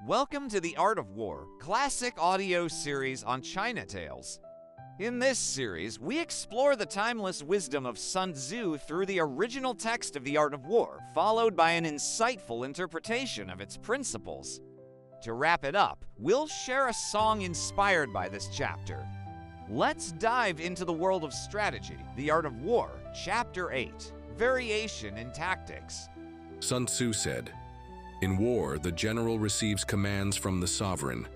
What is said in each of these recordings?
Welcome to the Art of War classic audio series on China Tales. In this series, we explore the timeless wisdom of Sun Tzu through the original text of the Art of War, followed by an insightful interpretation of its principles. To wrap it up, we'll share a song inspired by this chapter. Let's dive into the world of strategy, the Art of War, Chapter 8, Variation in Tactics. Sun Tzu said, "In war, the general receives commands from the sovereign,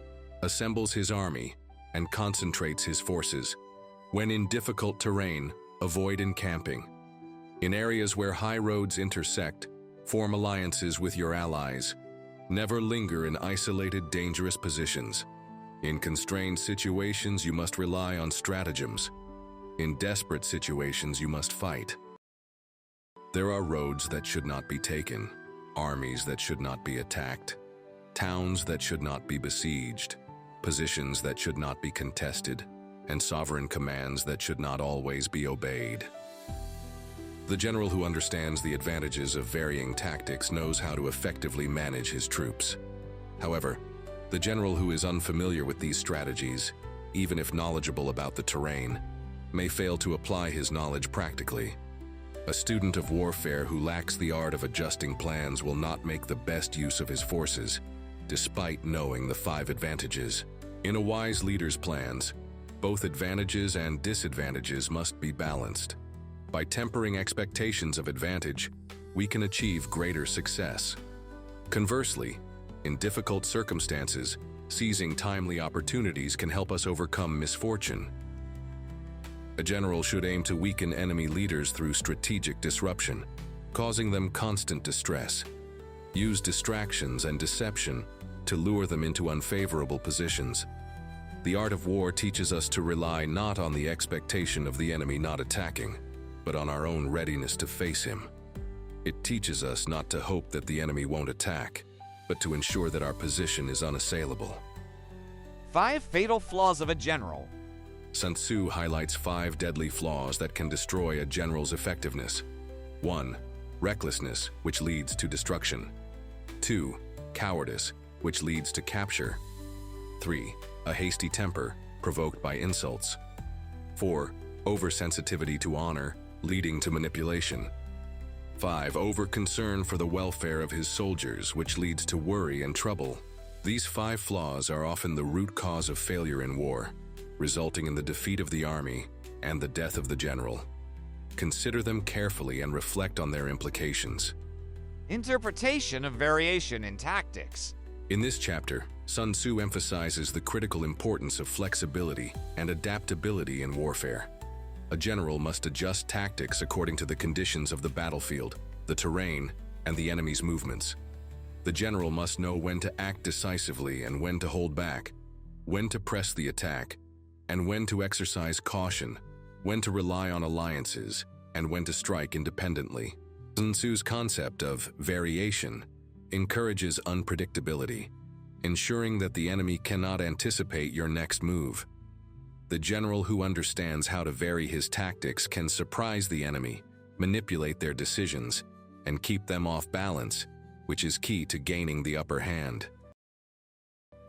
assembles his army, and concentrates his forces. When in difficult terrain, avoid encamping. In areas where high roads intersect, form alliances with your allies. Never linger in isolated, dangerous positions. In constrained situations, you must rely on stratagems. In desperate situations, you must fight. There are roads that should not be taken, armies that should not be attacked, towns that should not be besieged, positions that should not be contested, and sovereign commands that should not always be obeyed." The general who understands the advantages of varying tactics knows how to effectively manage his troops. However, the general who is unfamiliar with these strategies, even if knowledgeable about the terrain, may fail to apply his knowledge practically. A student of warfare who lacks the art of adjusting plans will not make the best use of his forces, despite knowing the 5 advantages. In a wise leader's plans, both advantages and disadvantages must be balanced. By tempering expectations of advantage, we can achieve greater success. Conversely, in difficult circumstances, seizing timely opportunities can help us overcome misfortune. A general should aim to weaken enemy leaders through strategic disruption, causing them constant distress. Use distractions and deception to lure them into unfavorable positions. The art of war teaches us to rely not on the expectation of the enemy not attacking, but on our own readiness to face him. It teaches us not to hope that the enemy won't attack, but to ensure that our position is unassailable. 5 fatal flaws of a general. Sun Tzu highlights 5 deadly flaws that can destroy a general's effectiveness. 1. Recklessness, which leads to destruction. 2. Cowardice, which leads to capture. 3. A hasty temper, provoked by insults. 4. Oversensitivity to honor, leading to manipulation. 5. Over-concern for the welfare of his soldiers, which leads to worry and trouble. These 5 flaws are often the root cause of failure in war, resulting in the defeat of the army and the death of the general. Consider them carefully and reflect on their implications. Interpretation of variation in tactics. In this chapter, Sun Tzu emphasizes the critical importance of flexibility and adaptability in warfare. A general must adjust tactics according to the conditions of the battlefield, the terrain, and the enemy's movements. The general must know when to act decisively and when to hold back, when to press the attack, and when to exercise caution, when to rely on alliances, and when to strike independently. Sun Tzu's concept of variation encourages unpredictability, ensuring that the enemy cannot anticipate your next move. The general who understands how to vary his tactics can surprise the enemy, manipulate their decisions, and keep them off balance, which is key to gaining the upper hand.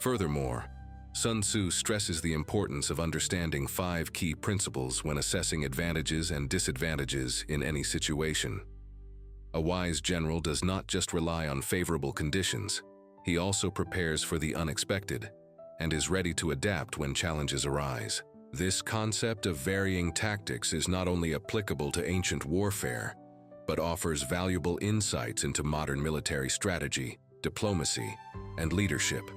Furthermore, Sun Tzu stresses the importance of understanding 5 key principles when assessing advantages and disadvantages in any situation. A wise general does not just rely on favorable conditions, he also prepares for the unexpected and is ready to adapt when challenges arise. This concept of varying tactics is not only applicable to ancient warfare, but offers valuable insights into modern military strategy, diplomacy, and leadership.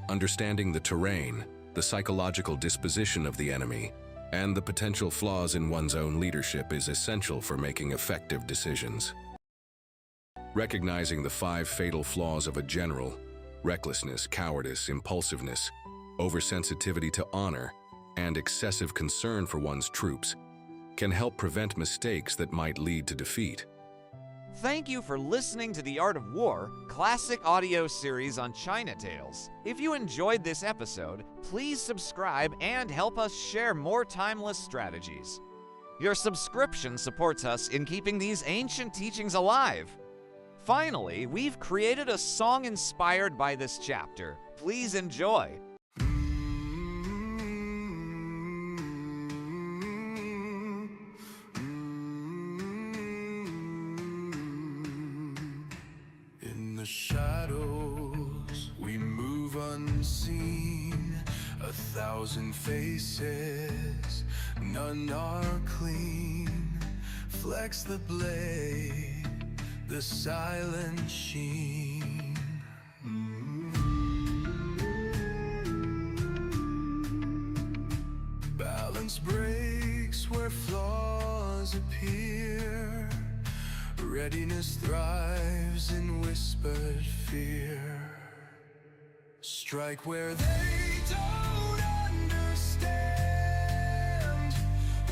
Understanding the terrain, the psychological disposition of the enemy, and the potential flaws in one's own leadership is essential for making effective decisions. Recognizing the 5 fatal flaws of a general, recklessness, cowardice, impulsiveness, oversensitivity to honor, and excessive concern for one's troops, can help prevent mistakes that might lead to defeat. Thank you for listening to the Art of War classic audio series on China Tales. If you enjoyed this episode, please subscribe and help us share more timeless strategies. Your subscription supports us in keeping these ancient teachings alive. Finally, we've created a song inspired by this chapter. Please enjoy. In the shadows, we move unseen. 1,000 faces, none are clean. Flex the blade, the silent sheen. Balance breaks where flaws appear. Readiness thrives in whispered fear. Strike where they don't understand.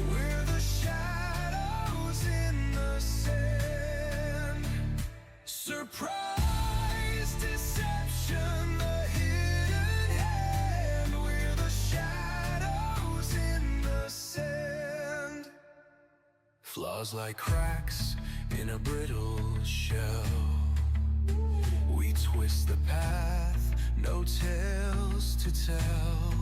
We're the shadows in the sand. Surprise, deception, the hidden hand. We're the shadows in the sand. Flaws like cracks in a brittle shell. We twist the path, no tales to tell.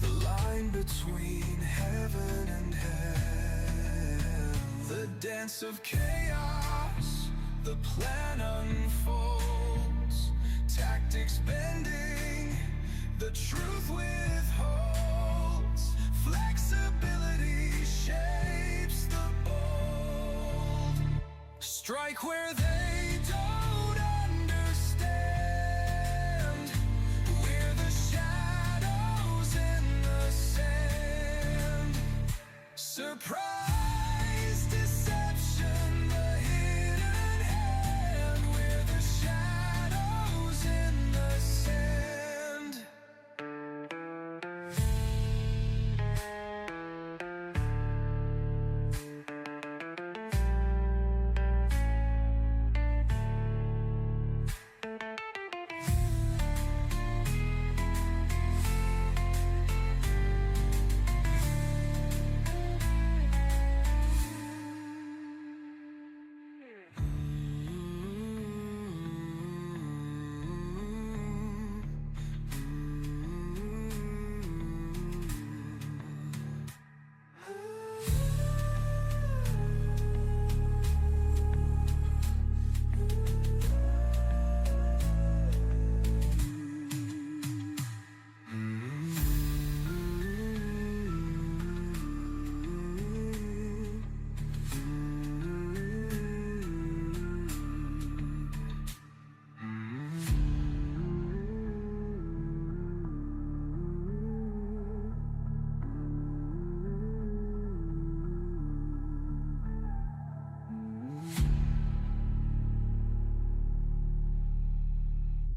The line between heaven and hell. The dance of chaos, the plan unfolds.